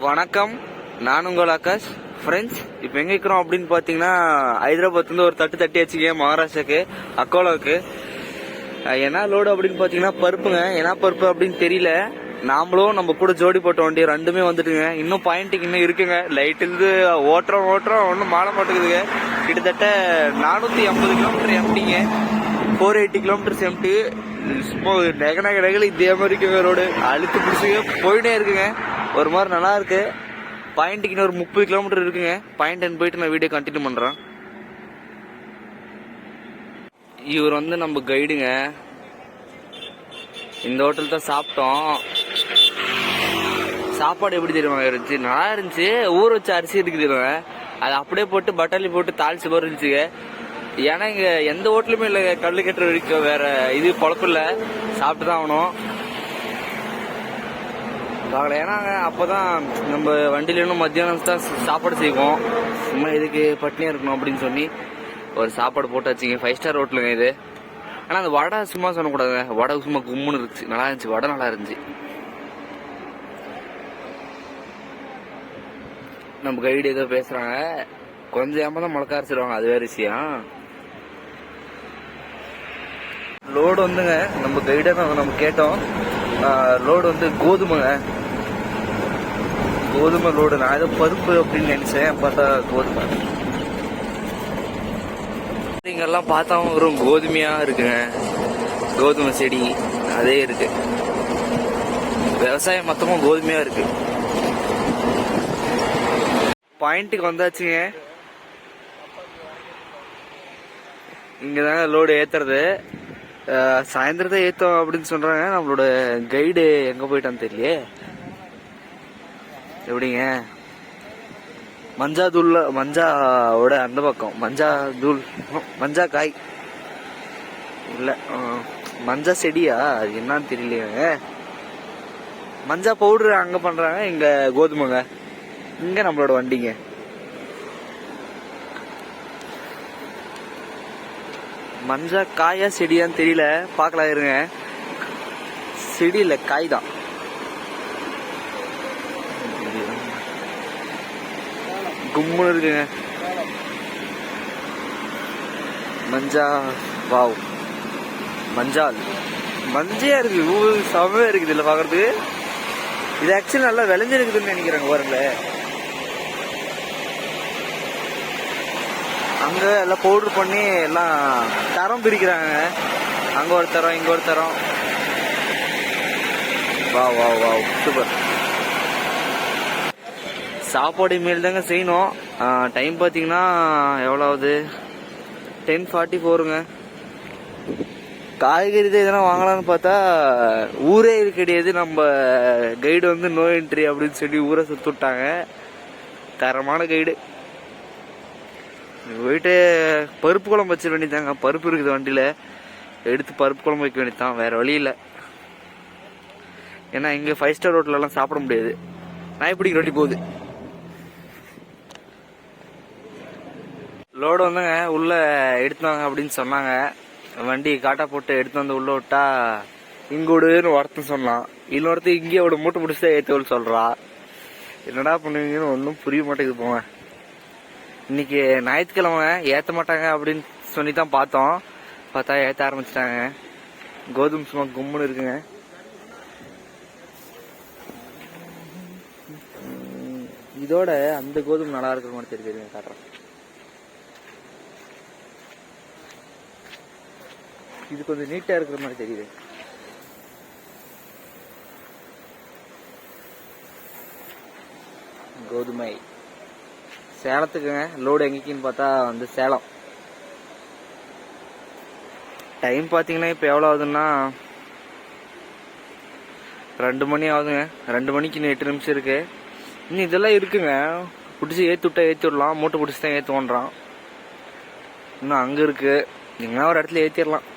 வணக்கம், நான் உங்கள் ஆகாஷ். ஃப்ரெண்ட்ஸ், இப்போ எங்கே இருக்கிறோம் அப்படின்னு பார்த்தீங்கன்னா, ஹைதராபாத்லேருந்து ஒரு தட்டி வச்சுக்க மகாராஷ்டிராக்கு அக்கோலாவுக்கு. என்ன லோடு அப்படின்னு பார்த்தீங்கன்னா பருப்புங்க. என்ன பருப்பு அப்படின்னு தெரியல. நாமளும் நம்ம கூட ஜோடி போட்ட வண்டி ரெண்டுமே வந்துட்டுங்க. இன்னும் பாயிண்ட்டுக்கு இன்னும் இருக்குங்க. லைட்டிலிருந்து ஓட்டுறோம் ஒன்றும் மாற மாட்டேங்குதுங்க. கிட்டத்தட்ட 450 கிலோமீட்டர் எம்டிங்க, 480 கிலோமீட்டர்ஸ் எம்டி. சும்மா நெகல இதே மாதிரி இருக்குங்க. ரோடு அழுத்து பிடிச்சிங்க போயிட்டே இருக்குங்க. ஒரு மாதிரி நல்லா இருக்கு. பாயிண்ட்டுக்கு இன்னும் ஒரு 30 கிலோமீட்டர் இருக்குங்க. பாயிண்ட் போயிட்டு நான் வீடியோ கண்டினியூ பண்றேன். இவர் வந்து நம்ம கைடுங்க. இந்த ஹோட்டல் தான் சாப்பிட்டோம். சாப்பாடு எப்படி தெரியுமா இருந்துச்சு? நல்லா இருந்துச்சு. ஊற வச்ச அரிசி இருக்கு தெரியுமா, அது அப்படியே போட்டு பட்டாளி போட்டு தாளிச்சு போற இருந்துச்சுங்க. ஏன்னா இங்க எந்த ஹோட்டலுமே இல்லை, கல்லு கட்டுற வரைக்கும் வேற இது பொழப்பில்ல. சாப்பிட்டு தான் ஆகணும். ஏன்னா அப்பதான் நம்ம வண்டியில இன்னும் மத்தியானம் தான் சாப்பாடு செய்வோம். சும்மா இதுக்கு பட்னியா இருக்கணும் அப்படின்னு சொல்லி ஒரு சாப்பாடு போட்டு வச்சுங்க. 5 ஸ்டார் ஹோட்டலுங்க இது. ஆனா அந்த வடை சும்மா சொல்லக்கூடாதுங்க. வடை சும்மா கும்முன்னு இருந்துச்சு. நல்லா இருந்துச்சு. வடை நல்லா இருந்துச்சு. நம்ம கைடு ஏதோ பேசுறாங்க. கொஞ்சம் ஏமாதான் முளக்க அரைச்சிடுவாங்க, அது வேற விஷயம். லோடு வந்துங்க, நம்ம கைட நம்ம கேட்டோம். லோடு வந்து கோதுமைங்க. கோதுமை லோடு. நான் ஏதோ பருப்பு அப்படின்னு நினைச்சேன், பார்த்தா கோதுமை. இங்கெல்லாம் பார்த்தா வெறும் கோதுமையா இருக்குங்க. கோதுமை செடி அதே இருக்கு. விவசாயம் மொத்தமும் கோதுமையா இருக்கு. பாயிண்ட்டுக்கு வந்தாச்சுங்க. இங்கதாங்க லோடு ஏத்துறது. சாயந்தரத்தை ஏத்தோம் அப்படின்னு சொல்றாங்க. நம்மளோட கைடு எங்க போயிட்டான்னு தெரியலையே. எப்படிங்க மஞ்சாவோட அந்த பக்கம் மஞ்சா காய் இல்ல, மஞ்சா செடியா, அது என்னன்னு தெரியலையாங்க. மஞ்சா பவுடர் அங்க பண்றாங்க. இங்க கோதுமைங்க. இங்க நம்மளோட வண்டிங்க. மஞ்சா காயா செடியான்னு தெரியல, பாக்கலாம் இருங்க. செடி இல்ல, காய் தான். கும்முன்னு இருக்குங்க. மஞ்சா, வாவ், மஞ்சால் மஞ்சையா இருக்கு. செமையா இருக்குது இல்ல பாக்குறதுக்கு. இது ஆக்சுவலி நல்லா விளைஞ்சிருக்குதுன்னு நினைக்கிறாங்க பாருங்கள. அங்க எல்லாம் பவுடர் பண்ணி எல்லாம் தரம் பிரிக்கிறாங்க. அங்க ஒரு தரம், இங்க ஒரு தரம். Wow wow wow, super. சாப்பாடு மேல் தாங்க செய்யணும். டைம் பார்த்தீங்கன்னா எவ்வளோது, 10:44ங்க. காய்கறி தான் எதனா வாங்கலாம்னு பார்த்தா ஊரே கிடையாது. நம்ம கைடு வந்து நோ என்ட்ரி அப்படின்னு சொல்லி ஊரை சுற்றி விட்டாங்க. தரமான கைடு. போயிட்டு பருப்பு குழம்பு வச்சிட வேண்டியதாங்க. பருப்பு இருக்குது வண்டியில், எடுத்து பருப்பு குழம்பு வைக்க வேண்டியதான். வேற வழி இல்லை. ஏன்னா இங்கே 5 ஸ்டார் ஹோட்டலெல்லாம் சாப்பிட முடியாது. நாய்ப்பிடிக்கு ரொட்டி போகுது. லோடு வந்துங்க உள்ள எடுத்துவாங்க அப்படின்னு சொன்னாங்க. வண்டி காட்டா போட்டு எடுத்து வந்து உள்ள விட்டா இங்கோடுன்னு ஒருத்தன் சொன்னான். இன்னொருத்தர் இங்கே ஒரு மூட்டை முடிச்சுதான் ஏற்றோன்னு சொல்றா. என்னடா பண்ணுவீங்கன்னு ஒன்றும் புரிய மாட்டேங்குது. போங்க, இன்னைக்கு ஞாயிற்றுக்கிழமை ஏற்ற மாட்டாங்க அப்படின்னு சொல்லி தான் பார்த்தோம். பார்த்தா ஏற்ற ஆரம்பிச்சிட்டாங்க. கோதுமை சும்மா கும்முன்னு இருக்குங்க. இதோட அந்த கோதுமை நல்லா இருக்கிற மாதிரி தெரியுதுங்க. காட்டுறேன். இது கொஞ்சம் நீட்டா இருக்கிற மாதிரி தெரியுது. கோதுமை சேலத்துக்குங்க. லோடு எங்கேன்னு பார்த்தா வந்து சேலம். டைம் பார்த்தீங்கன்னா இப்போ எவ்வளோ ஆகுதுன்னா 2 மணி ஆகுதுங்க. 2 மணிக்கு இன்னும் 8 நிமிஷம் இருக்கு. இன்னும் இதெல்லாம் இருக்குங்க. பிடிச்சி ஏற்றி விட்டா ஏற்றி விடலாம். மூட்டை பிடிச்சி தான் ஏற்றுவோன்றான். இன்னும் அங்கே இருக்கு. எங்கன்னா ஒரு இடத்துல ஏற்றிடலாம்.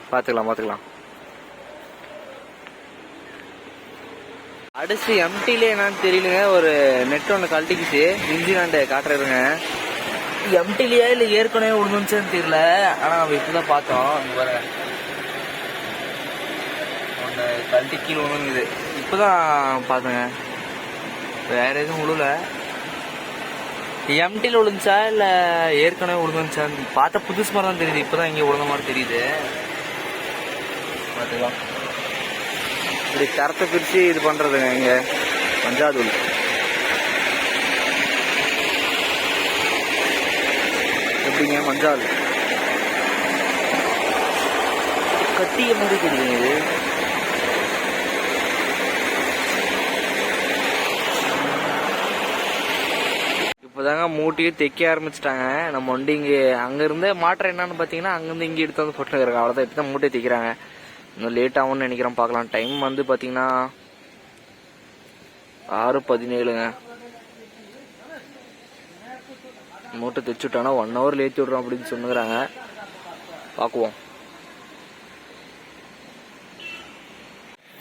பார்த்துக்கலாம். அடுத்து எம்டிலே என்னன்னு தெரியலங்க. ஒரு நெட் ஒன்று கழட்டிக்கிச்சு. இன்ஜினாண்ட காட்டுறதுங்க. எம்டிலியா இல்லை ஏற்கனவே விழுந்துச்சுன்னு தெரியல. ஆனால் நம்ம இப்போதான் பார்த்தோம். ஒன்று கழட்டி கீழே விழுங்குது. இப்போதான் பார்த்தேங்க. வேற எதுவும் உழுல. எம்டியில் விழுந்துச்சா இல்ல ஏற்கனவே விழுந்துச்சா பார்த்தா புதுசு மாதிரி தான் தெரியுது. இப்பதான் இங்க விழுந்த மாதிரி தெரியுது. பார்த்துக்கலாம். இப்படி தரத்தை பிரிச்சு இது பண்றதுங்க இங்க மஞ்சாதூள். எப்படிங்க மஞ்சால் கட்டிய மாதிரி தெரியுங்க இது. இப்போதாங்க மூட்டையும் தைக்க ஆரம்பிச்சிட்டாங்க. நம்ம வண்டி இங்கே அங்கேருந்து மாற்றம் என்னன்னு பார்த்தீங்கன்னா அங்கேருந்து இங்கே எடுத்து வந்து போட்டுருக்காங்க. அவ்வளோதான். இப்போ தான் மூட்டை தைக்கிறாங்க. இன்னும் லேட் ஆகும்னு நினைக்கிறேன். பார்க்கலாம். டைம் வந்து பார்த்தீங்கன்னா 6:17ங்க. மூட்டை தைச்சுட்டானா 1 ஹவர் ஏற்றி விட்றோம் அப்படின்னு சொன்னுறாங்க. பார்க்குவோம்.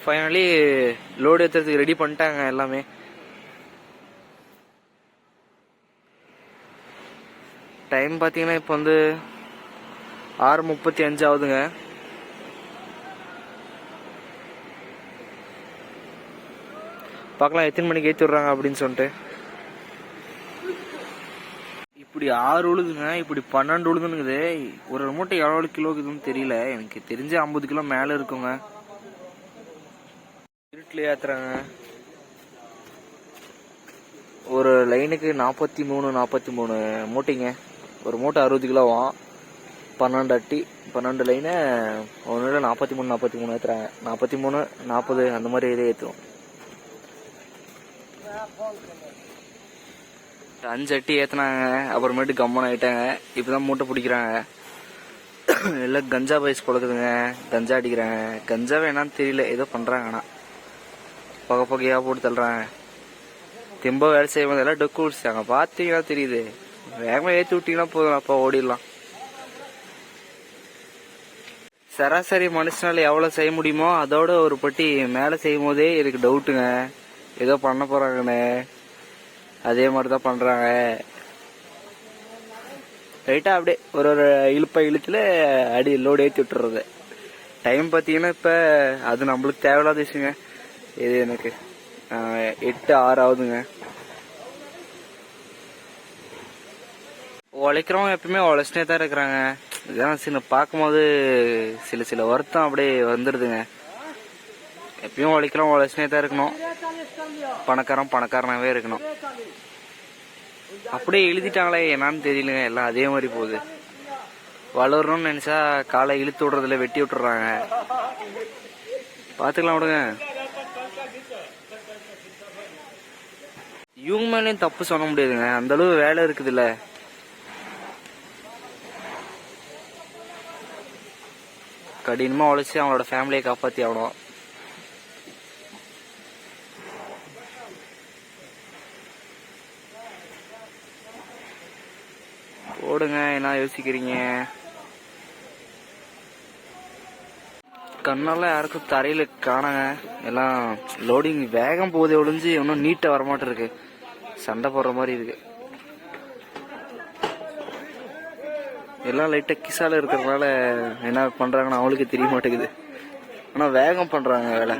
ஃபைனலி லோடு ஏற்றுறதுக்கு ரெடி பண்ணிட்டாங்க எல்லாமே. டைம் பார்த்தீங்கன்னா இப்போ வந்து 6:35 ஆகுதுங்க. பார்க்கலாம் எத்தனை மணிக்கு ஏற்றி விட்றாங்க அப்படின்னு சொல்லிட்டு. இப்படி 6 உழுதுங்க, இப்படி 12 உழுதுனுங்குது. ஒரு மூட்டை எவ்வளோ கிலோக்குதுன்னு தெரியல. எனக்கு தெரிஞ்சு 50 கிலோ மேலே இருக்குங்க. இருட்டில் ஏற்றுறாங்க. ஒரு லைனுக்கு 43 மூட்டைங்க. ஒரு மூட்டை 60 கிலோவாம். 12 அட்டி 12 லைனு ஒன்று 43 ஏற்றுறாங்க. 43 40 அந்த மாதிரி இதே ஏற்றுவோம். 5 அட்டி ஏற்றினாங்க. அப்புறமேட்டு கம்மன் ஆகிட்டாங்க. இப்போ தான் மூட்டை பிடிக்கிறாங்க. எல்லாம் கஞ்சா பைஸ் கொடுக்குதுங்க. கஞ்சா அடிக்கிறாங்க. கஞ்சாவே என்னன்னு தெரியல. ஏதோ பண்ணுறாங்க. ஆனால் புகையாக போட்டு தள்ளுறாங்க. திரும்ப வேலை செய்யும் எல்லாம் டொக்கு விடிச்சாங்க. பார்த்தீங்கன்னா தெரியுது. வேகமாக ஏற்றி விட்டீங்கன்னா போதும். அப்போ ஓடிடலாம். சராசரி மனுஷனால எவ்வளோ செய்ய முடியுமோ அதோட ஒரு பட்டி மேலே செய்யும் போதே எனக்கு டவுட்டுங்க. ஏதோ பண்ண போறாங்கன்னு. அதே மாதிரி தான் பண்றாங்க. ரைட்டா அப்படியே ஒரு இழுத்துல அடி லோடு ஏற்றி விட்டுறது. டைம் பார்த்தீங்கன்னா இப்போ அது நம்மளுக்கு தேவையில்லாத விஷயங்க. இது எனக்கு 8:06 ஆகுதுங்க. உழைக்கிறவங்க எப்பயுமே உழைச்சினே தான் இருக்கிறாங்க. இதெல்லாம் சின்ன பார்க்கும்போது சில வருத்தம் அப்படியே வந்துடுதுங்க. எப்பயும் உழைக்கிறோம், உழைச்சினே தான் இருக்கணும். பணக்காரனாவே இருக்கணும். அப்படியே எழுதிட்டாங்களே என்னன்னு தெரியலங்க. எல்லாம் அதே மாதிரி போகுது. வளரணும்னு நினைச்சா காலை இழுத்து விடுறதுல வெட்டி விட்டுறாங்க. பாத்துக்கலாம் விடுங்க. இவங்க மேலேயும் தப்பு சொல்ல முடியாதுங்க. அந்த அளவு வேலை இருக்குதுல்ல. கடினமா உழைச்சி அவங்களோட ஃபேமிலியை காப்பாத்தி ஆகணும். ஓடுங்க. என்ன யோசிக்கிறீங்க? கண்ணெல்லாம் யாருக்கும் தரையில காணாங்க. எல்லாம் லோடிங் வேகம் போதே ஒழிஞ்சு இன்னும் நீட்டா வரமாட்டு இருக்கு. சண்டை போடுற மாதிரி இருக்கு. எல்லாம் லைட்டா கிசால இருக்கிறதுனால என்ன பண்றாங்கன்னு அவங்களுக்கு தெரிய மாட்டேங்குது. ஆனா வேகம் பண்றாங்க வேலை.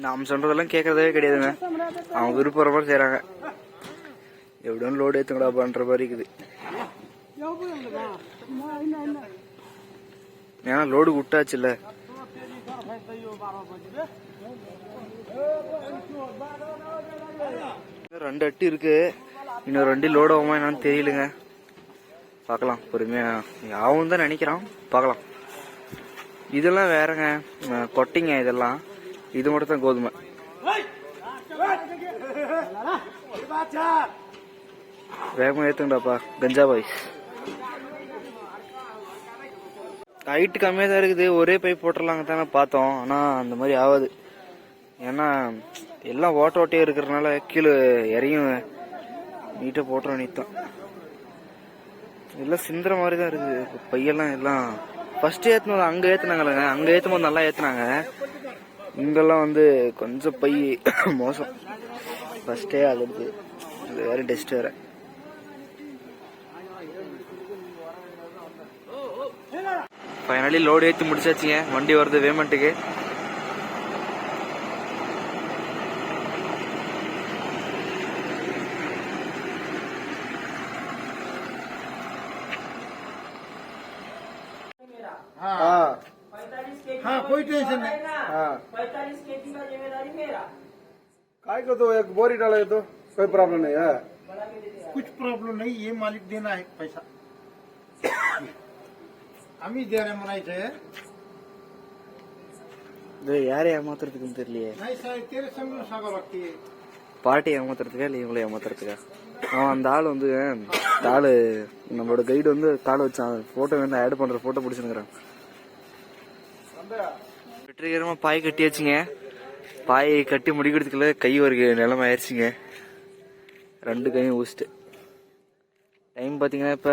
நாம் சொல்றதெல்லாம் கேட்கறதே கிடையாதுங்க. அவங்க விருப்பற மாதிரி செய்யறாங்க. எப்படியும் லோடு ஏத்துங்கடா பண்ற மாதிரி இருக்குது. ஏன்னா லோடு விட்டாச்சு இல்ல. ரெண்டு அட்டி இருக்கு. இன்னும் 2 லோடு ஆகுமா என்னன்னு தெரியலுங்க. பார்க்கலாம் பொறுமையா. ஆகும் தான் நினைக்கிறான். பார்க்கலாம். இதெல்லாம் வேறங்க கொட்டிங்க. இதெல்லாம் இது மட்டும் தான் கோதுமை. வேகமா ஏத்துங்கடாப்பா கஞ்சா பாய்ஸ். ஹைட் கம்மியா தான் இருக்குது. ஒரே பைப் போட்டுடலாங்க தானே பார்த்தோம். ஆனா அந்த மாதிரி ஆகாது. ஏன்னா எல்லாம் ஓட்டையே இருக்கிறதுனால கீழே இறையும் நீட்டா போட்டுற நீத்தான். எல்லாம் சிந்துற மாதிரி தான் இருக்குது. பையெல்லாம் எல்லாம் ஃபர்ஸ்ட் ஏத்துனது அங்க ஏத்துனாங்களேங்க. அங்க ஏத்தும் போது நல்லா ஏத்துனாங்க. இங்கெல்லாம் வந்து கொஞ்சம் பை மோசம். ஃபர்ஸ்டே ஆகுது. இது வேற டெஸ்ட் வேற. ஃபைனலி லோடு ஏற்றி முடிச்சாச்சுங்க. வண்டி வருது வேமெண்ட்டுக்கு. हाँ कोई टेंशन नहीं। हाँ 45 kg का जिम्मेदारी मेरा। काय को तो एक बोरी डाले तो कोई प्रॉब्लम नहीं है। कुछ प्रॉब्लम नहीं, ये मालिक देना है पैसा। हम ही दे रहे मनाई யாரை ஏமாத்துறதுக்குன்னு தெரியலையே. नहीं सर तेरे समझ सागर रखती है। பாட்டி ஏமாத்துறதுக்கா இல்லை இவங்களை ஏமாத்துறதுக்கா? அவன் அந்த ஆள் வந்து இந்த ஆளு நம்மளோட கைடு வந்து காலை வச்சான். போட்டோ வேணும் ஆட் பண்ற போட்டோ பிடிச்சுங்கிறான். வெற்றிகரமா பாய் கட்டியாச்சுங்க. பாய் கட்டி முடிக்கிறதுக்குள்ள கை ஒரு நிலைமை ஆயிடுச்சுங்க. ரெண்டு கையும் ஊசிட்டு. டைம் பாத்தீங்கன்னா இப்ப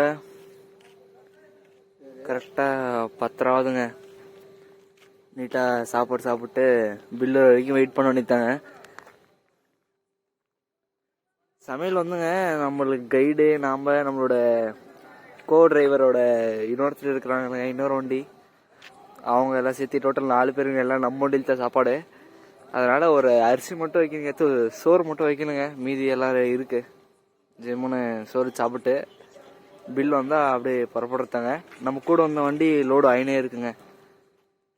கரெக்டா 10 ஆகுதுங்க. நீட்டா சாப்பாடு சாப்பிட்டு பில்லு வரைக்கும் வெயிட் பண்ண வேண்டியதாங்க. சமையல் வந்துங்க நம்மளுக்கு கைடு நம்மளோட கோ டிரைவரோட இன்னொருத்தர் இருக்கிறாங்க, இன்னொரு வண்டி, அவங்க எல்லாம் சேர்த்து டோட்டல் 4 பேருங்க. எல்லாம் நம்ம வண்டியில் தான் சாப்பாடு. அதனால ஒரு அரிசி மட்டும் வைக்கணுங்க, சோறு மட்டும் வைக்கணுங்க. மீதி எல்லாம் இருக்கு. ஜெம்முன்னு சோறு சாப்பிட்டு பில் வந்தா அப்படியே புறப்படுறதாங்க. நம்ம கூட வந்த வண்டி லோடு ஆயினே இருக்குங்க.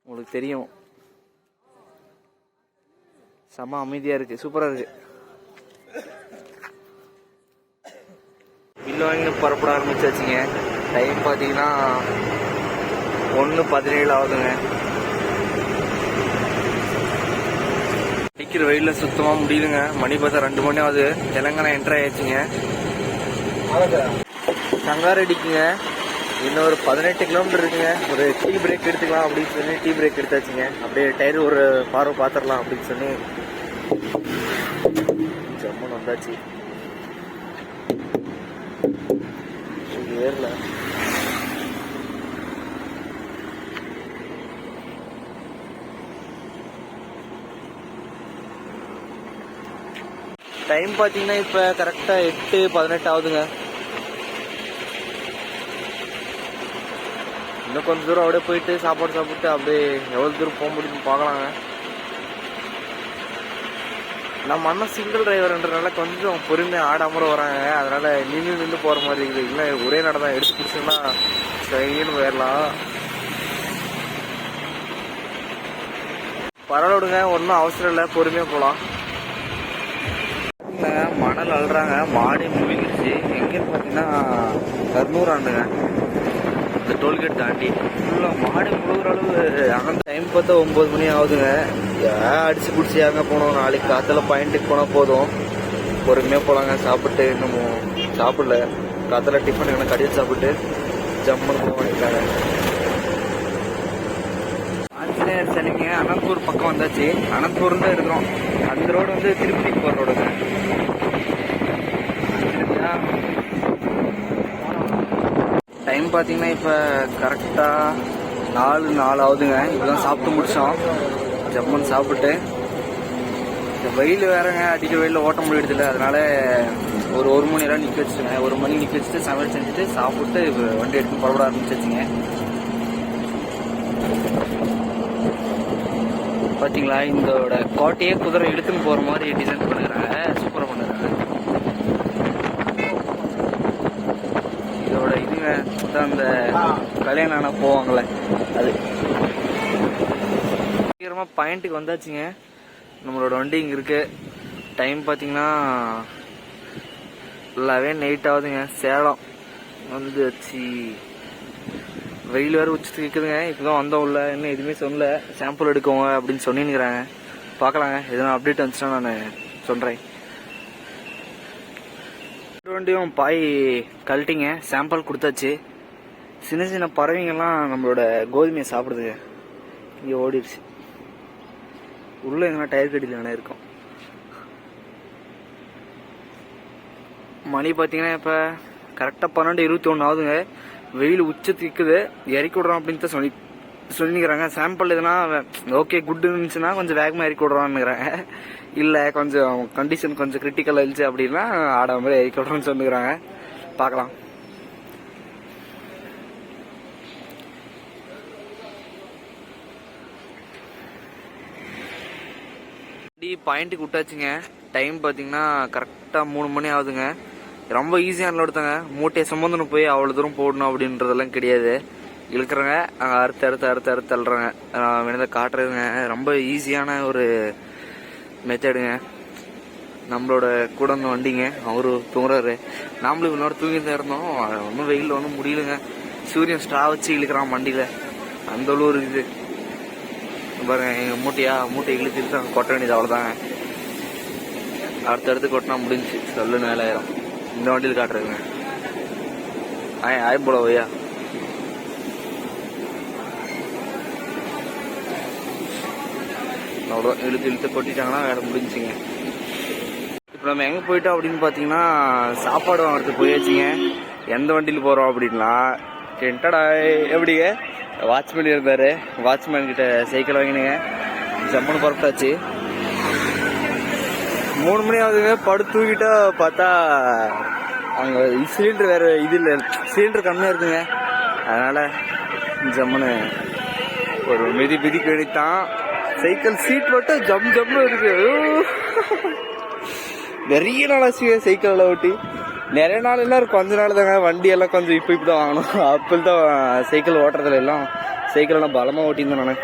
உங்களுக்கு தெரியும், செம்ம அமைதியா இருக்கு, சூப்பரா இருக்கு. பில்லு வாங்கி புறப்பட ஆரம்பிச்சாச்சுங்க. டைம் பார்த்தீங்கன்னா 1:17 ஆகுதுங்க. நிற்கிற வெயில சுத்தமாக முடியுதுங்க. மணி பார்த்தா 2 மணி ஆகுது. தெலுங்கானா என்ட்ரு ஆயிடுச்சுங்க. சங்காரெட்டிக்குங்க இன்னும் ஒரு 18 கிலோமீட்டர் இருக்குங்க. ஒரு டீ பிரேக் எடுத்துக்கலாம் அப்படின்னு சொல்லி டீ பிரேக் எடுத்தாச்சுங்க. அப்படியே டயர் ஒரு பார்வை பார்த்துடலாம் அப்படின்னு சொல்லி ஜம்முன்னு வந்தாச்சு. ஏறல டைம் பாத்தீங்கன்னா இப்ப கரெக்டா 8:18 ஆகுதுங்க. இன்னும் கொஞ்சம் தூரம் அப்படியே போயிட்டு சாப்பாடு சாப்பிட்டு அப்படியே எவ்வளவு தூரம் போக முடியும்னு பார்க்கலாங்க. நம்ம அண்ணன் சிங்கிள் டிரைவர்ன்றனால கொஞ்சம் பொறுமையாக ஆடாம வராங்க. அதனால நின்று போற மாதிரி இருக்குது. இல்லை ஒரே நடதான் எடுத்து பிடிச்சோம்னா சரின்னு போயிடலாம். பரவாயில்ல, ஒன்றும் அவசரம் இல்லை, பொறுமையாக போகலாம். மணல் அள்ளுறாங்க, மாடி முழுகிடுச்சு. எங்கேன்னு பார்த்தீங்கன்னா கர்னூர் ஆண்டுங்க. இந்த டோல்கேட் தாண்டி ஃபுல்லாக மாடி முழுகிற அளவு. அந்த டைம் பார்த்தா 9 மணி ஆகுதுங்க. அடிச்சு பிடிச்சி அங்கே போனோம். நாளைக்கு காத்தால பாயிண்ட்டுக்கு போனால் போதும். பொறுமையாக போகலாங்க. சாப்பிட்டு இன்னும் சாப்பிடல. காத்தால டிஃபன் என்ன கடையில் சாப்பிட்டு ஜம்முன்னு போக வேண்டியதாங்க. ஆஞ்சநேயர் சிலைங்க அனந்தபூர் பக்கம் வந்தாச்சு. அனந்தபூர் தான் இருக்கிறோம். அந்த ரோடு வந்து திருப்பதி போகிற ரோடுங்க. டைம் பார்த்தீங்கன்னா இப்போ கரெக்டாக 4:04 ஆகுதுங்க. இப்போதான் சாப்பிட்டு முடிச்சோம். ஜம்முன்னு சாப்பிட்டு இந்த வெயில் வேறங்க, அடிக்கிற வெயிலில் ஓட்ட முடியறதில்ல. அதனால ஒரு மணி நேரம் நிற்க வச்சுட்டுங்க. 1 மணி நிற்க வச்சுட்டு சமையல் செஞ்சுட்டு சாப்பிட்டு வண்டி எடுத்து புறப்பட ஆரம்பிச்சிச்சுங்க. பார்த்தீங்களா, இதோட கோட்டையே குதிரை இழுத்துன்னு போகிற மாதிரி டிசைன் பண்ணுறாங்க. சூப்பராக பண்ணுறாங்க. இதோட இதுங்க அந்த கல்யாணம் ஆனால் போவாங்களே அது. சீக்கிரமாக பாயிண்ட்டுக்கு வந்தாச்சுங்க. நம்மளோட வண்டி இங்கே இருக்கு. டைம் பார்த்தீங்கன்னா 11:08 ஆகுதுங்க. சேலம் வந்துச்சு. வெயில் வேறு உச்சிட்டு இருக்குதுங்க. இப்போதான் வந்தோம். உள்ள இன்னும் எதுவுமே சொல்லல. சாம்பிள் எடுக்கோங்க அப்படின்னு சொன்னிருக்கிறாங்க. பார்க்கலாங்க, எதுவும் அப்டேட் வந்துச்சுன்னா நான் சொல்கிறேன். வண்டியும் பாய் கழட்டிங்க, சாம்பிள் கொடுத்தாச்சு. சின்ன சின்ன பறவைங்கள்லாம் நம்மளோட கோதுமையை சாப்பிடுதுங்க. இங்கே ஓடிடுச்சு. உள்ள எங்கன்னா டயர் கட்டியில் என்ன இருக்கும். மணி பார்த்தீங்கன்னா இப்போ கரெக்டாக 12:21 ஆகுதுங்க. வெயில் உச்சத்துக்கு இருக்குது. இறக்கி விட்றோம் அப்படின்னு தான் சொல்லிக்கிறாங்க. சாம்பிள் எதுனா ஓகே குட் இருந்துச்சுன்னா கொஞ்சம் வேகமாக இறக்கி விட்றோம்னுங்கிறாங்க. இல்லை கொஞ்சம் கண்டிஷன் கொஞ்சம் கிரிட்டிக்கல் இருந்துச்சு அப்படின்னா ஆடாம மாதிரி இறக்கி விட்றோம்னு சொல்லுங்கிறாங்க. பார்க்கலாம். பாயிண்ட்டுக்கு விட்டாச்சுங்க. டைம் பார்த்தீங்கன்னா கரெக்டாக 3 மணி ஆகுதுங்க. ரொம்ப ஈஸியான லோடு தாங்க. மூட்டையை சுமந்துன்னு போய் அவ்வளோ தூரம் போடணும் அப்படின்றதெல்லாம் கிடையாது. இழுக்கிறேங்க, அறுத்து அறுத்து அறுத்து அறுத்து தள்ளுறேங்க. வேணதை காட்டுறதுங்க. ரொம்ப ஈஸியான ஒரு மெத்தடுங்க. நம்மளோட கூட இருந்த வண்டிங்க, அவரு தூங்குறாரு. நாமளும் இவ்வளோ நேரம் தூங்கிட்டு இருந்தோம். ஒன்றும் வெயிலில் ஒன்றும் முடியலங்க. சூரியன் ஸ்ட்ரா வச்சு இழுக்கிறான் வண்டியில், அந்த அளவு இருக்குது பாருங்க. எங்கள் மூட்டை இழுத்து கொட்ட வேண்டியது அவ்வளோதாங்க. அடுத்தடுத்து கொட்டினா முடிஞ்சு சொல்லுன்னு வேலையாயிரும். இந்த வண்டியில் காட்டுறதுங்க. ஆய் போல வையா. அவ்வளோ இழுத்து கொட்டிட்டாங்கன்னா வேலை முடிஞ்சுங்க. இப்போ நம்ம எங்கே போயிட்டோம் அப்படின்னு பார்த்தீங்கன்னா, சாப்பாடு வாங்குறதுக்கு போயாச்சுங்க. எந்த வண்டியில் போகிறோம் அப்படின்னா, டென்டடா எப்படிங்க வாட்ச்மேன் இருந்தார். வாட்ச்மேன் கிட்ட சைக்கிள் வாங்கினுங்க. ஜம்முன்னு புறப்பட்டாச்சு. 3 மணி ஆகுதுங்க. படுத்து தூக்கிட்டா பார்த்தா அங்கே சிலிண்டர் வேறு இது இல்லை, சிலிண்டர் கம்மியாக இருக்குங்க. அதனால் ஜம்முன்னு ஒரு மிதிக்க வேண்டித்தான். சைக்கிள் சீட் மட்டும் ஜம்னு இருக்கு. நிறைய நாள் ஆச்சுங்க சைக்கிளில் ஓட்டி. நிறைய நாள் எல்லாம் கொஞ்ச நாள் தாங்க. வண்டி எல்லாம் கொஞ்சம் இப்போ தான் வாங்கணும். அப்போ தான் சைக்கிள் ஓட்டுறதுல எல்லாம் சைக்கிளெல்லாம் பலமாக ஓட்டியிருந்தேன் நான்.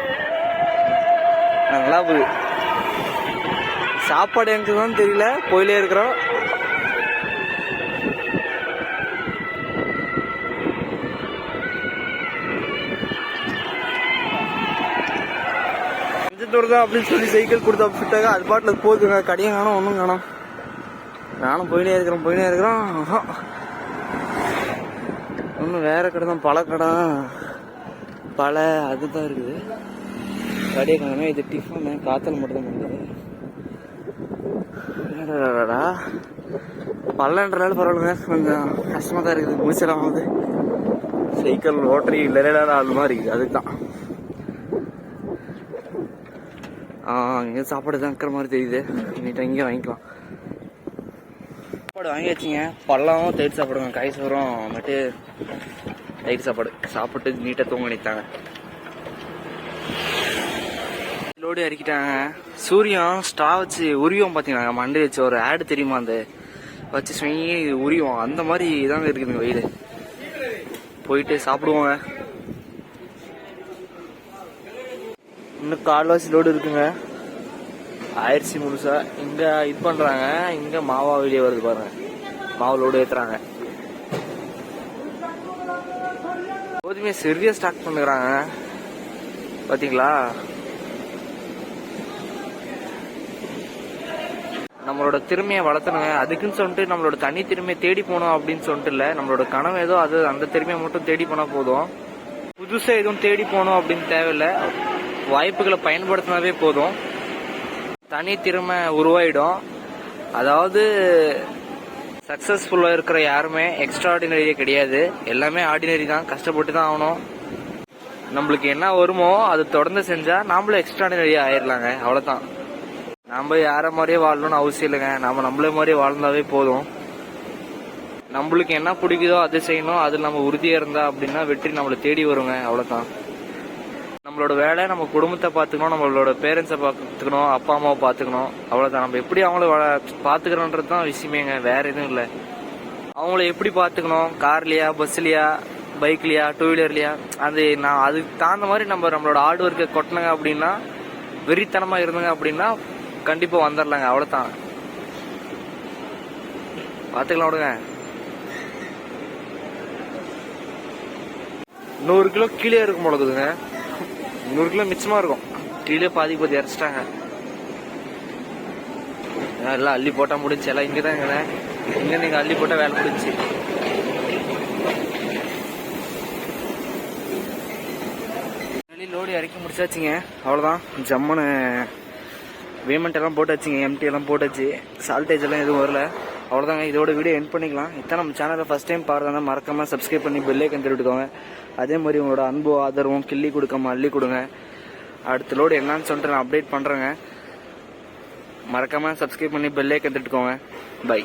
நல்லா போகுது. சாப்பாடு எனக்கு தான் தெரியல, போயிலே இருக்கிறோம். கொஞ்சம் தூரம் தான் அப்படின்னு சொல்லி சைக்கிள் கொடுத்து விட்டாங்க. அது பாட்டில் போகுதுங்க. கடையும் காணும், ஒன்றும் காணும். நானும் போயினே இருக்கிறோம். ஒன்றும் வேற கடை தான், பழக்கடை பழ அதுதான் இருக்குது. கடையை காணுமே. இது டிஃபனு காத்தல் மட்டும் தான் பண்ணுறது. பல்லன்றனால பரவாயில்லைங்க, கொஞ்சம் கஷ்டமாக தான் இருக்குது. முடிச்சலாம் ஆகுது. சைக்கிள் ஓட்டரி இல்லைடா ஆள் மாதிரி இருக்குது. அதுக்கு தான் இங்கே சாப்பாடு தான் இருக்கிற மாதிரி தெரியுது. நீட்டாக இங்கே வாங்கிக்கலாம். சாப்பாடு வாங்கி வச்சிங்க. பழம் தயிர் சாப்பிடுங்க, காய் சோறும் வந்துட்டு தயிர் சாப்பாடு சாப்பிட்டு நீட்டாக தூங்க நினைத்தாங்க. லோடு இறக்கிட்டாங்க. சூரியன் ஸ்ட்ரா வச்சு உரியும் பார்த்தீங்கன்னா, மண்டை வச்சு ஒரு ஆடு தெரியுமா, அந்த வச்சு சுவங்கி உரியும், அந்த மாதிரி தாங்க இருக்குதுங்க வெயில். போயிட்டு சாப்பிடுவோங்க. இன்னும் கால்வாசி லோடு இருக்குங்க. ஆயிடுச்சு முழுசா. இங்க இது பண்றாங்க. இங்க மாவா வெளியே வருது பாருங்க. மாவு லோடு ஏத்துறாங்க. கோதுமையை சரியா ஸ்டாக் பண்ணுறாங்க பாத்தீங்களா. நம்மளோட திறமையை வளர்த்தணுங்க. அதுக்குன்னு சொல்லிட்டு நம்மளோட தனி திறமையை தேடி போகணும் அப்படின்னு சொல்லிட்டு இல்லை. நம்மளோட கனவு ஏதோ அது, அந்த திறமையை மட்டும் தேடி போனால் போதும். புதுசாக எதுவும் தேடி போகணும் அப்படின்னு தேவையில்லை. வாய்ப்புகளை பயன்படுத்தினாவே போதும். தனி திறமை உருவாயிடும். அதாவது சக்சஸ்ஃபுல்லாக இருக்கிற யாருமே எக்ஸ்ட்ராடினரியே கிடையாது. எல்லாமே ஆர்டினரி தான். கஷ்டப்பட்டு தான் ஆகணும். நம்மளுக்கு என்ன வருமோ அது தொடர்ந்து செஞ்சால் நாமளும் எக்ஸ்ட்ராடினரியாக ஆயிடலாங்க. அவ்வளோதான். நம்ம யார மாதிரியே வாழணும்னு அவசியம் இல்லைங்க. நம்ம நம்மளே மாதிரியே வாழ்ந்தாவே போதும். நம்மளுக்கு என்ன பிடிக்குதோ அது செய்யணும். அது நம்ம உறுதியாக இருந்தா அப்படின்னா வெற்றி நம்மளை தேடி வருங்க. அவ்வளோதான். நம்மளோட வேலை நம்ம குடும்பத்தை பார்த்துக்கணும், நம்மளோட பேரண்ட்ஸை பார்த்துக்கணும், அப்பா அம்மாவை பார்த்துக்கணும். அவ்வளோதான். நம்ம எப்படி அவங்கள பார்த்துக்கிறோன்றது தான் விஷயமேங்க. வேற எதுவும் இல்லை. அவங்கள எப்படி பார்த்துக்கணும், கார்லையா, பஸ்லையா, பைக்லையா, டூ வீலர்லையா, அது நான் அதுக்கு தகுந்த மாதிரி நம்மளோட ஹார்ட் ஒர்க்கை கொட்டினங்க அப்படின்னா, வெறித்தனமாக இருந்துங்க அப்படின்னா கண்டிப்பாக வந்துடலாங்க. அவ்வளோதான். பார்த்துக்கலாம் விடுங்க. 100 கிலோ கீழே இருக்கும் போலக்குதுங்க. 100 கிலோ மிச்சமாக இருக்கும். கீழே பாதி இறச்சிட்டாங்க. எல்லாம் அள்ளி போட்டால் முடிஞ்சு. எல்லாம் இங்கே தான் இங்கே நீங்கள் அள்ளி போட்டால் வேலை முடிஞ்சு. லோடு இறக்கி முடிச்சாச்சுங்க. அவ்வளோதான். ஜம்முன்னு பேமெண்ட் எல்லாம் போட்டாச்சுங்க. எம்டி எல்லாம் போட்டாச்சு. சால்டேஜ் எல்லாம் எதுவும் வரல. அவ்வளோதாங்க. இதோட வீடியோ எண்ட் பண்ணிக்கலாம். இதான் நம்ம சேனலை ஃபஸ்ட் டைம் பாருங்க, மறக்காமல் சப்ஸ்கிரைப் பண்ணி பெல்லே கண்டுவிட்டுக்கோங்க. அதே மாதிரி உங்களோட அன்பு ஆதரவும் கிள்ளி கொடுக்காம அள்ளி கொடுங்க. அடுத்த லோடு என்னன்னு சொல்லிட்டு நான் அப்டேட் பண்ணுறேங்க. மறக்காமல் சப்ஸ்கிரைப் பண்ணி பெல்லே கண்டுட்டுக்கோங்க. பை.